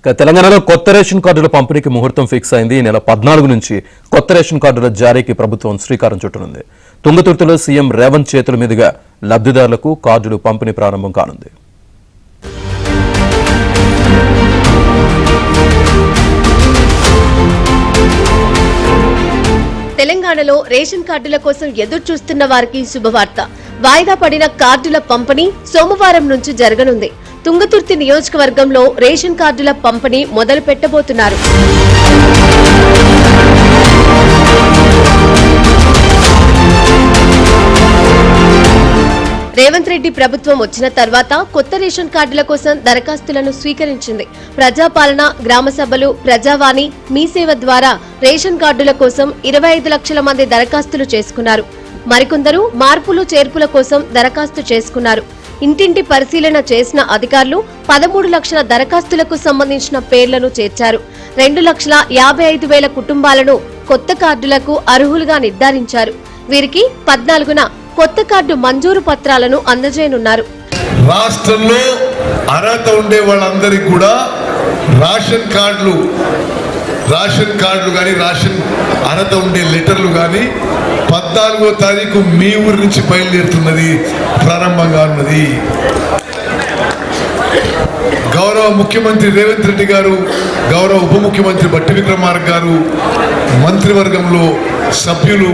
తెలంగాణలో కొత్త రేషన్ కార్డుల పంపిణీకి ముహూర్తం ఫిక్స్ అయింది. ఈ నెల 14 నుంచి కొత్త రేషన్ కార్డుల జారీకి ప్రభుత్వం శ్రీకారం చుట్టనుంది. తుంగతుర్తిలో సీఎం రేవంత్ చేతుల మీదుగా లబ్ధిదారులకు కార్డులు పంపిణీ ప్రారంభం కానుంది. తెలంగాణలో రేషన్ కార్డుల కోసం ఎదురు చూస్తున్న వారికి శుభవార్త. వాయిదా పడిన కార్డుల పంపిణీ సోమవారం నుంచి జరగనుంది. తుంగతుర్తి నియోజకవర్గంలో రేషన్ కార్డుల పంపిణీ మొదలు పెట్టబోతున్నారు. రేవంత్ రెడ్డి ప్రభుత్వం వచ్చిన తర్వాత కొత్త రేషన్ కార్డుల కోసం దరఖాస్తులను స్వీకరించింది. ప్రజాపాలన, గ్రామ సభలు, ప్రజావాణి, మీ సేవ ద్వారా రేషన్ కార్డుల కోసం 25 లక్షల మంది దరఖాస్తులు చేసుకున్నారు. మరికొందరు మార్పులు చేర్పుల కోసం దరఖాస్తు చేసుకున్నారు. ఇంటింటి పరిశీలన చేసిన అధికారులు 13 లక్షల దరఖాస్తులకు సంబంధించిన పేర్లను చేర్చారు. 2,55,000 కుటుంబాలను కొత్త కార్డులకు అర్హులుగా నిర్ధారించారు. వీరికి 14న కొత్త కార్డు మంజూరు పత్రాలను అందజేయనున్నారు. రాష్ట్రంలో అర్హత ఉండే వాళ్ళందరికీ కూడా రేషన్ కార్డులు కానీ రేషన్ అర్హత ఉండే లెటర్లు కానీ 14వ తారీఖు మీ ఊరి నుంచి బయలుదేరుతున్నది, ప్రారంభంగా ఉన్నది. గౌరవ ముఖ్యమంత్రి రేవంత్ రెడ్డి గారు, గౌరవ ఉప ముఖ్యమంత్రి బట్టి విక్రమార్క గారు, మంత్రివర్గంలో సభ్యులు,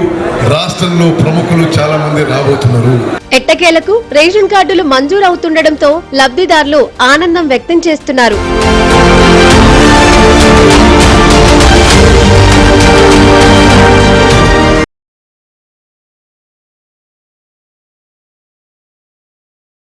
రాష్ట్రంలో ప్రముఖులు చాలా మంది రాబోతున్నారు. ఎట్టకేలకు రేషన్ కార్డులు మంజూరు అవుతుండటంతో లబ్ధిదారులు ఆనందం వ్యక్తం చేస్తున్నారు.